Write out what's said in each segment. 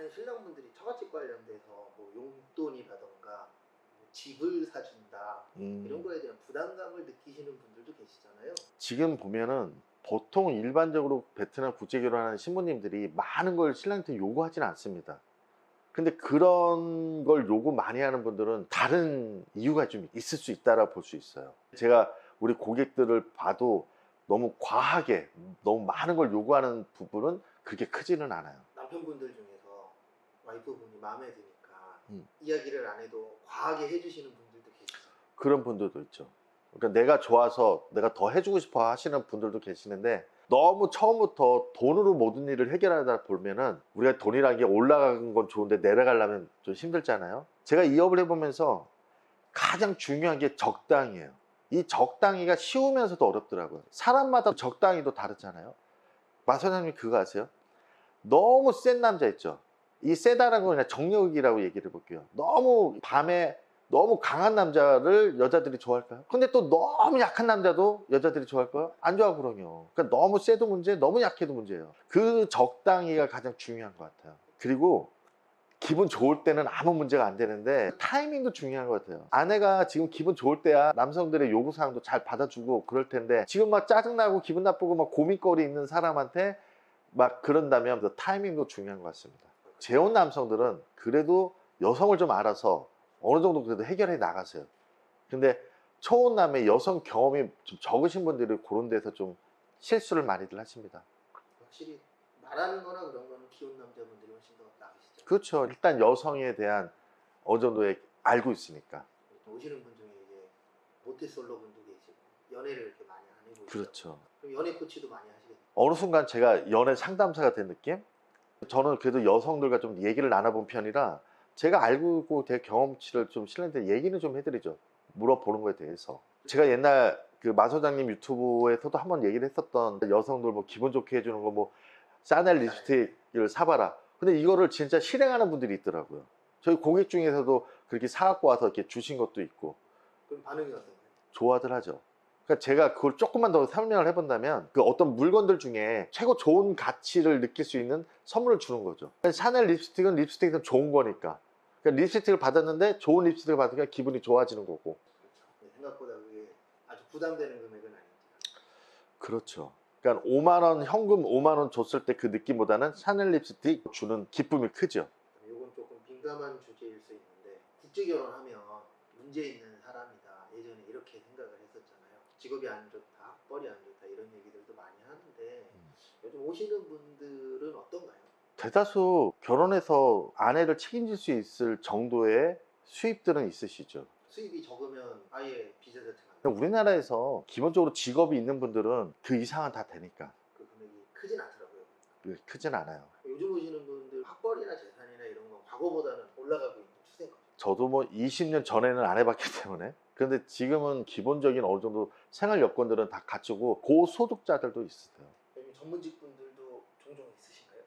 많은 신랑분들이 처갓집 관련돼서 뭐 용돈이라던가 뭐 집을 사준다 이런 거에 대한 부담감을 느끼시는 분들도 계시잖아요. 지금 보면은 보통 일반적으로 베트남 국제 결혼하는 신부님들이 많은 걸 신랑한테 요구하지는 않습니다. 근데 그런 걸 요구 많이 하는 분들은 다른 이유가 좀 있을 수 있다라고 볼 수 있어요. 제가 우리 고객들을 봐도 너무 과하게 너무 많은 걸 요구하는 부분은 그렇게 크지는 않아요. 남편분들 중에서 와이프분이 마음에 드니까 이야기를 안 해도 과하게 해주시는 분들도 계시죠. 그런 분들도 있죠. 그러니까 내가 좋아서 내가 더 해주고 싶어 하시는 분들도 계시는데, 너무 처음부터 돈으로 모든 일을 해결하다 보면은 우리가 돈이라는 게 올라가는 건 좋은데 내려가려면 좀 힘들잖아요. 제가 이 업을 해보면서 가장 중요한 게 적당이에요. 이 적당히가 쉬우면서도 어렵더라고요. 사람마다 적당히도 다르잖아요. 마 사장님 그거 아세요? 너무 센 남자 있죠. 이 세다라는 건 그냥 정력이라고 얘기를 해볼게요. 너무 밤에 너무 강한 남자를 여자들이 좋아할까요? 근데 또 너무 약한 남자도 여자들이 좋아할까요? 안 좋아하거든요. 그러니까 너무 세도 문제, 너무 약해도 문제예요. 그 적당히가 가장 중요한 것 같아요. 그리고 기분 좋을 때는 아무 문제가 안 되는데 타이밍도 중요한 것 같아요. 아내가 지금 기분 좋을 때야 남성들의 요구사항도 잘 받아주고 그럴 텐데, 지금 막 짜증나고 기분 나쁘고 막 고민거리 있는 사람한테 막 그런다면 그 타이밍도 중요한 것 같습니다. 재혼 남성들은 그래도 여성을 좀 알아서 어느 정도 그래도 해결해 나가세요. 근데 초혼남의 여성 경험이 좀 적으신 분들이 그런 데서 좀 실수를 많이들 하십니다. 확실히 말하는 거나 그런 거는 기혼 남자분들이 훨씬 더 나으시죠. 그렇죠. 일단 여성에 대한 어느 정도의 알고 있으니까. 오시는 분 중에 이제 모태솔로 분도 계시고 연애를 이렇게 많이 안 해보시죠. 그렇죠. 그럼 연애 코치도 많이 하시겠죠. 어느 순간 제가 연애 상담사가 된 느낌? 저는 그래도 여성들과 좀 얘기를 나눠본 편이라 제가 알고 있고 제 경험치를 좀 신랑한테 얘기는 좀 해드리죠. 물어보는 거에 대해서. 제가 옛날 그 마소장님 유튜브에서도 한번 얘기를 했었던, 여성들 뭐 기분 좋게 해주는 거 뭐 샤넬 립스틱을 사봐라. 근데 이거를 진짜 실행하는 분들이 있더라고요. 저희 고객 중에서도 그렇게 사갖고 와서 이렇게 주신 것도 있고. 그럼 반응이 어떤가요? 좋아들 하죠. 그러니까 제가 그걸 조금만 더 설명을 해본다면, 그 어떤 물건들 중에 최고 좋은 가치를 느낄 수 있는 선물을 주는 거죠. 샤넬 립스틱은 립스틱은 좋은 거니까. 그러니까 립스틱을 받았는데 좋은 립스틱을 받으니까 기분이 좋아지는 거고. 그렇죠. 생각보다 그게 아주 부담되는 금액은 아니죠. 그렇죠. 그러니까 5만 원 현금 5만 원 줬을 때 그 느낌보다는 샤넬 립스틱 주는 기쁨이 크죠. 이건 조금 민감한 주제일 수 있는데, 국제 결혼하면 문제 있는 사람이다, 예전에 이렇게 생각을 했었잖아요. 직업이 안 좋다, 학벌이 안 좋다 이런 얘기들도 많이 하는데 요즘 오시는 분들은 어떤가요? 대다수 결혼해서 아내를 책임질 수 있을 정도의 수입들은 있으시죠. 수입이 적으면 아예 비자 자체가 우리나라에서 기본적으로 직업이 있는 분들은 그 이상은 다 되니까 그 금액이 크진 않더라고요. 크진 않아요. 요즘 오시는 분들 학벌이나 재산이나 이런 건 과거보다는 올라가고 있는 추세인 거죠. 저도 뭐 20년 전에는 안 해봤기 때문에. 그런데 지금은 기본적인 어느 정도 생활 여건들은 다 갖추고 고소득자들도 있어요. 여기 전문직 분들도 종종 있으신가요?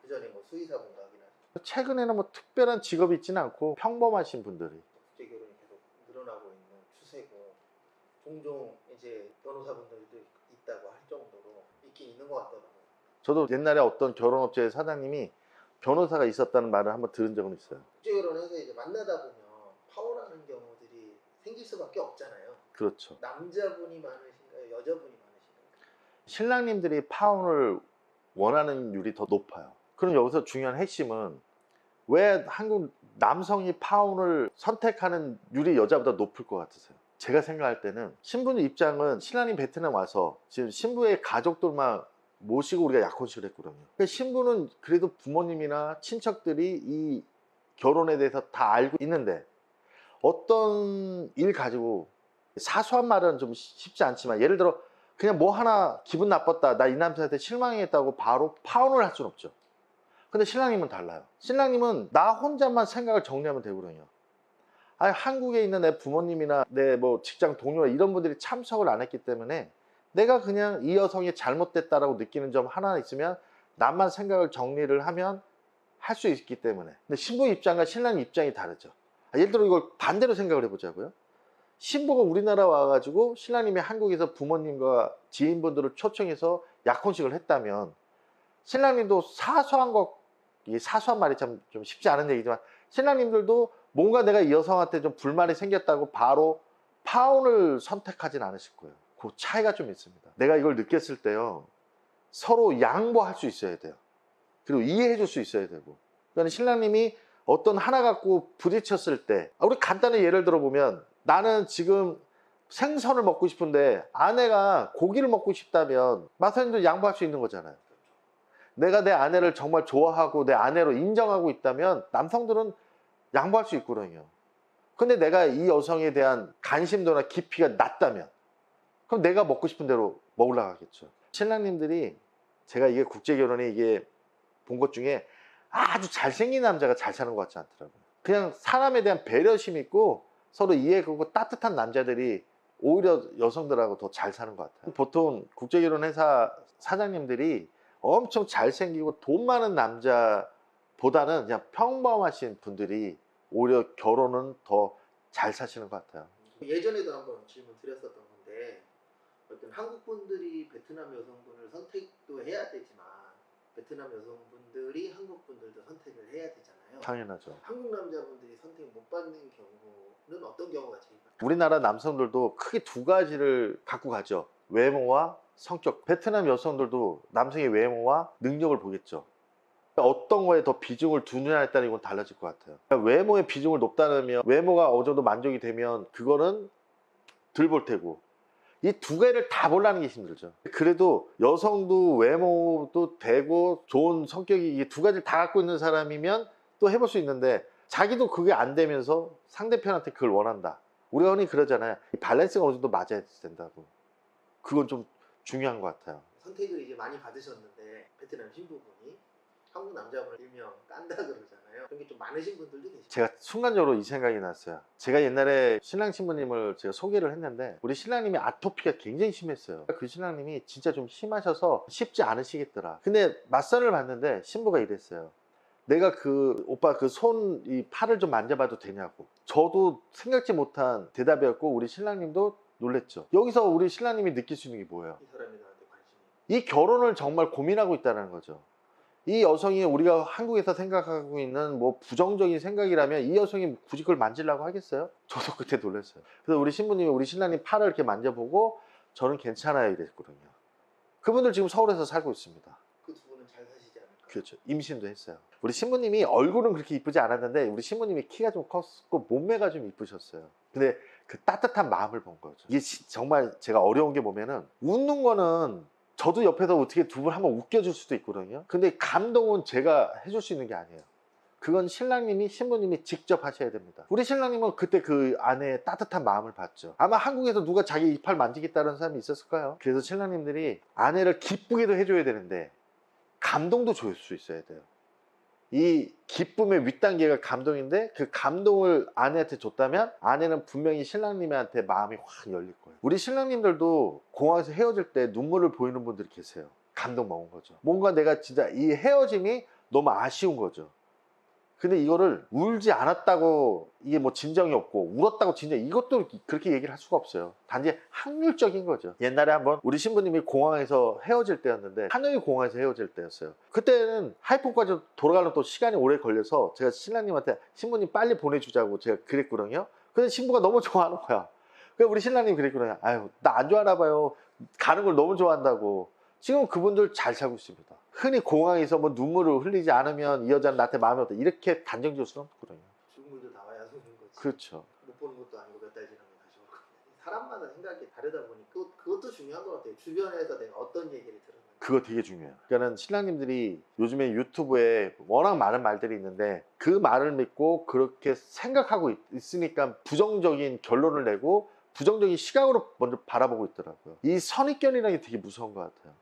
그 전에 뭐 수의사 공학이나 최근에는 뭐 특별한 직업이 있지는 않고 평범하신 분들이. 국제 결혼이 계속 늘어나고 있는 추세고, 종종 이제 변호사분들도 있다고 할 정도로 있긴 있는 것 같더라고요. 저도 옛날에 어떤 결혼업체 사장님이 변호사가 있었다는 말을 한번 들은 적은 있어요. 국제 결혼해서 이제 만나다 보면 파혼하는 경우들이 생길 수밖에 없잖아요. 그렇죠. 남자분이 많으신가요? 여자분이 많으신가요? 신랑님들이 파혼을 원하는 율이 더 높아요. 그럼 여기서 중요한 핵심은 왜 한국 남성이 파혼을 선택하는 율이 여자보다 높을 것 같으세요? 제가 생각할 때는 신부의 입장은 신랑님 베트남 와서 지금 신부의 가족들만 모시고 우리가 약혼식을 했거든요. 그러니까 신부는 그래도 부모님이나 친척들이 이 결혼에 대해서 다 알고 있는데, 어떤 일 가지고 사소한 말은 좀 쉽지 않지만, 예를 들어 그냥 뭐 하나 기분 나빴다, 나 이 남자한테 실망했다고 바로 파혼을 할 수는 없죠. 근데 신랑님은 달라요. 신랑님은 나 혼자만 생각을 정리하면 되거든요. 아니, 한국에 있는 내 부모님이나 내 뭐 직장 동료 이런 분들이 참석을 안 했기 때문에 내가 그냥 이 여성이 잘못됐다라고 느끼는 점 하나 있으면 나만 생각을 정리를 하면 할 수 있기 때문에. 근데 신부 입장과 신랑 입장이 다르죠. 예를 들어 이걸 반대로 생각을 해보자고요. 신부가 우리나라 와가지고 신랑님이 한국에서 부모님과 지인분들을 초청해서 약혼식을 했다면, 신랑님도 사소한 것 이게 사소한 말이 참 좀 쉽지 않은 얘기지만 신랑님들도 뭔가 내가 이 여성한테 좀 불만이 생겼다고 바로 파혼을 선택하진 않으실 거예요. 그 차이가 좀 있습니다. 내가 이걸 느꼈을 때요, 서로 양보할 수 있어야 돼요. 그리고 이해해 줄 수 있어야 되고. 그러니까 신랑님이 어떤 하나 갖고 부딪혔을 때, 우리 간단히 예를 들어보면 나는 지금 생선을 먹고 싶은데 아내가 고기를 먹고 싶다면 마사님도 양보할 수 있는 거잖아요. 내가 내 아내를 정말 좋아하고 내 아내로 인정하고 있다면 남성들은 양보할 수 있거든요. 근데 내가 이 여성에 대한 관심도나 깊이가 낮다면 그럼 내가 먹고 싶은 대로 먹으려고 하겠죠. 신랑님들이, 제가 이게 국제결혼에 이게 본 것 중에 아주 잘생긴 남자가 잘 사는 것 같지 않더라고요. 그냥 사람에 대한 배려심 있고 서로 이해하고 따뜻한 남자들이 오히려 여성들하고 더 잘 사는 것 같아요. 보통 국제결혼 회사 사장님들이 엄청 잘생기고 돈 많은 남자보다는 그냥 평범하신 분들이 오히려 결혼은 더 잘 사시는 것 같아요. 예전에도 한번 질문 드렸었던 건데, 어떤 한국 분들이 베트남 여성분을 선택도 해야 되지만 베트남 여성분들이 한국 분들도 선택을 해야 되잖아요. 당연하죠. 한국 남자분들이 선택 못 받는 경우는 어떤 경우가 제일 많아요? 우리나라 남성들도 크게 두 가지를 갖고 가죠. 외모와 성격. 베트남 여성들도 남성의 외모와 능력을 보겠죠. 어떤 거에 더 비중을 두느냐에 따라 이건 달라질 것 같아요. 그러니까 외모의 비중을 높다면, 외모가 어느 정도 만족이 되면 그거는 덜 볼 테고, 이 두 개를 다 보려는 게 힘들죠. 그래도 여성도 외모도 되고 좋은 성격이, 이 두 가지를 다 갖고 있는 사람이면 또 해볼 수 있는데, 자기도 그게 안 되면서 상대편한테 그걸 원한다. 우리가 흔히 그러잖아요. 이 밸런스가 어느 정도 맞아야 된다고. 그건 좀 중요한 것 같아요. 선택을 이제 많이 받으셨는데 베트남 신부분이 한국 남자분을 일명 깐다 그러잖아요. 그런 게 좀 많으신 분들도 계시죠. 제가 순간적으로 이 생각이 났어요. 제가 옛날에 신랑 신부님을 제가 소개를 했는데 우리 신랑님이 아토피가 굉장히 심했어요. 그 신랑님이 진짜 좀 심하셔서 쉽지 않으시겠더라. 근데 맞선을 봤는데 신부가 이랬어요. 내가 그 오빠 그 손, 이 팔을 좀 만져봐도 되냐고. 저도 생각지 못한 대답이었고 우리 신랑님도 놀랬죠. 여기서 우리 신랑님이 느낄 수 있는 게 뭐예요? 이 사람이 나한테 관심이. 이 결혼을 정말 고민하고 있다는 거죠. 이 여성이 우리가 한국에서 생각하고 있는 뭐 부정적인 생각이라면 이 여성이 굳이 그걸 만지려고 하겠어요? 저도 그때 놀랐어요. 그래서 우리 신부님이 우리 신랑님 팔을 이렇게 만져보고 저는 괜찮아요 이랬거든요. 그분들 지금 서울에서 살고 있습니다. 그 두 분은 잘 사시지 않을까? 그렇죠. 임신도 했어요. 우리 신부님이 얼굴은 그렇게 이쁘지 않았는데 우리 신부님이 키가 좀 컸고 몸매가 좀 이쁘셨어요. 근데 그 따뜻한 마음을 본 거죠. 이게 정말 제가 어려운 게 뭐면은 웃는 거는 저도 옆에서 어떻게 두 분 한번 웃겨줄 수도 있거든요. 근데 감동은 제가 해줄 수 있는 게 아니에요. 그건 신랑님이, 신부님이 직접 하셔야 됩니다. 우리 신랑님은 그때 그 아내의 따뜻한 마음을 봤죠. 아마 한국에서 누가 자기 이빨 만지겠다는 사람이 있었을까요? 그래서 신랑님들이 아내를 기쁘게도 해줘야 되는데 감동도 줄 수 있어야 돼요. 이 기쁨의 윗단계가 감동인데 그 감동을 아내한테 줬다면 아내는 분명히 신랑님한테 마음이 확 열릴 거예요. 우리 신랑님들도 공항에서 헤어질 때 눈물을 보이는 분들이 계세요. 감동 먹은 거죠. 뭔가 내가 진짜 이 헤어짐이 너무 아쉬운 거죠. 근데 이거를 울지 않았다고 이게 뭐 진정이 없고 울었다고 진정, 이것도 그렇게 얘기를 할 수가 없어요. 단지 확률적인 거죠. 옛날에 한번 우리 신부님이 공항에서 헤어질 때였는데, 하노이 공항에서 헤어질 때였어요. 그때는 하이폰까지 돌아가는 또 시간이 오래 걸려서 제가 신랑님한테 신부님 빨리 보내주자고 제가 그랬거든요. 근데 신부가 너무 좋아하는 거야. 그래서 우리 신랑님이 그랬거든요. 아유, 나 안 좋아하나 봐요. 가는 걸 너무 좋아한다고. 지금 그분들 잘 살고 있습니다. 흔히 공항에서 뭐 눈물을 흘리지 않으면 이 여자는 나한테 마음이 없다, 이렇게 단정 지을 수는 없거든요. 죽물도 나와야 속는 거지. 그렇죠. 못 보는 것도 아니고 몇 달 지나면 다시 올 거야. 사람마다 생각이 다르다 보니 그것도 중요한 것 같아요. 주변에서 내가 어떤 얘기를 들었는지. 그거 되게 중요해요. 그러니까는 신랑님들이 요즘에 유튜브에 워낙 많은 말들이 있는데 그 말을 믿고 그렇게 생각하고 있으니까 부정적인 결론을 내고 부정적인 시각으로 먼저 바라보고 있더라고요. 이 선입견이라는 게 되게 무서운 것 같아요.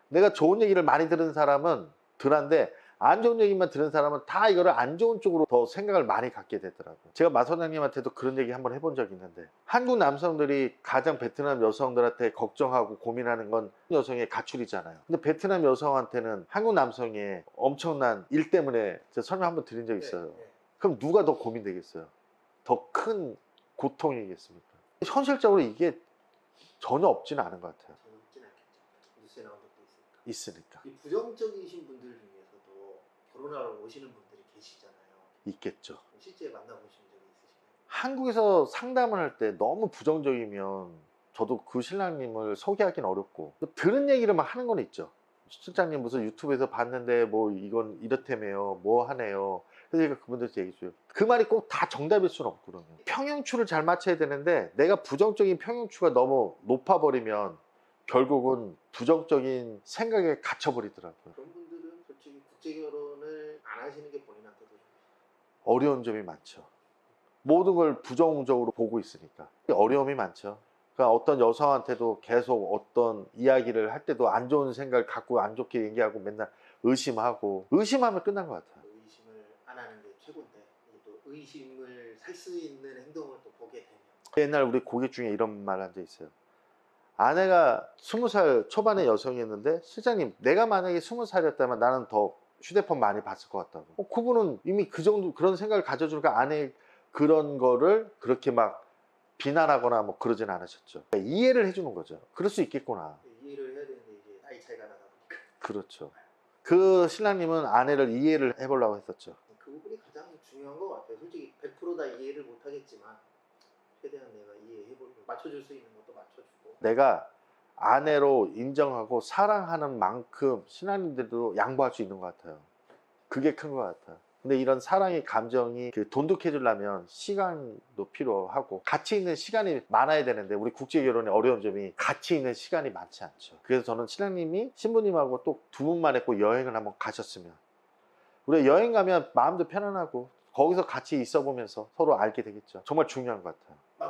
내가 좋은 얘기를 많이 들은 사람은 덜한데 안 좋은 얘기만 들은 사람은 다 이거를 안 좋은 쪽으로 더 생각을 많이 갖게 되더라고요. 제가 마 소장님한테도 그런 얘기 한번 해본 적이 있는데, 한국 남성들이 가장 베트남 여성들한테 걱정하고 고민하는 건 여성의 가출이잖아요. 근데 베트남 여성한테는 한국 남성의 엄청난 일 때문에 제가 설명 한번 드린 적이 있어요. 네. 그럼 누가 더 고민되겠어요? 더 큰 고통이겠습니까? 현실적으로 이게 전혀 없지는 않은 것 같아요. 저는 없진 않겠죠. 뉴스에 나온 적도 있으니까. 있으니까. 이 부정적이신 분들 중에서도 결혼하러 오시는 분들이 계시잖아요. 있겠죠. 실제 만나보신 적이 있으신가요? 한국에서 상담을 할 때 너무 부정적이면 저도 그 신랑님을 소개하기는 어렵고, 들은 얘기를 막 하는 건 있죠. 실장님 무슨 유튜브에서 봤는데 뭐 이건 이렇다며요, 뭐 하네요. 그래서 제가 그분들한테 얘기해줘요. 그 말이 꼭 다 정답일 수는 없거든요. 평형추를 잘 맞춰야 되는데 내가 부정적인 평형추가 너무 높아버리면 결국은 부정적인 생각에 갇혀버리더라고요. 그런 분들은 솔직히 국제 결혼을 안 하시는 게 본인한테도 좀 어려운 점이 많죠. 모든 걸 부정적으로 보고 있으니까 어려움이 많죠. 그러니까 어떤 여성한테도 계속 어떤 이야기를 할 때도 안 좋은 생각을 갖고 안 좋게 얘기하고 맨날 의심하고, 의심하면 끝난 것 같아요. 의심을 안 하는 게 최고인데 이게 또 의심을 살 수 있는 행동을 또 보게 되면 옛날 우리 고객 중에 이런 말 한 적 있어요. 아내가 20살 초반의 여성이었는데, 실장님 내가 만약에 20살이었다면 나는 더 휴대폰 많이 봤을 것 같다고. 그분은 이미 그 정도 그런 생각을 가져주니까 아내 그런 거를 그렇게 막 비난하거나 뭐 그러진 않으셨죠. 이해를 해주는 거죠. 그럴 수 있겠구나. 이해를 해야 되는데 이게 나이 차이가 나다 보니까 그렇죠. 그 신랑님은 아내를 이해를 해보려고 했었죠. 그 부분이 가장 중요한 것 같아요. 솔직히 100% 다 이해를 못 하겠지만 최대한 내가 이해해보려고 맞춰줄 수 있는 것도 맞춰주고 내가 아내로 인정하고 사랑하는 만큼 신랑님들도 양보할 수 있는 것 같아요. 그게 큰 것 같아요. 근데 이런 사랑의 감정이 돈독해지려면 시간도 필요하고 같이 있는 시간이 많아야 되는데, 우리 국제결혼의 어려운 점이 같이 있는 시간이 많지 않죠. 그래서 저는 신랑님이 신부님하고 또 두 분만 꼭 여행을 한번 가셨으면, 우리가 여행 가면 마음도 편안하고 거기서 같이 있어 보면서 서로 알게 되겠죠. 정말 중요한 것 같아요.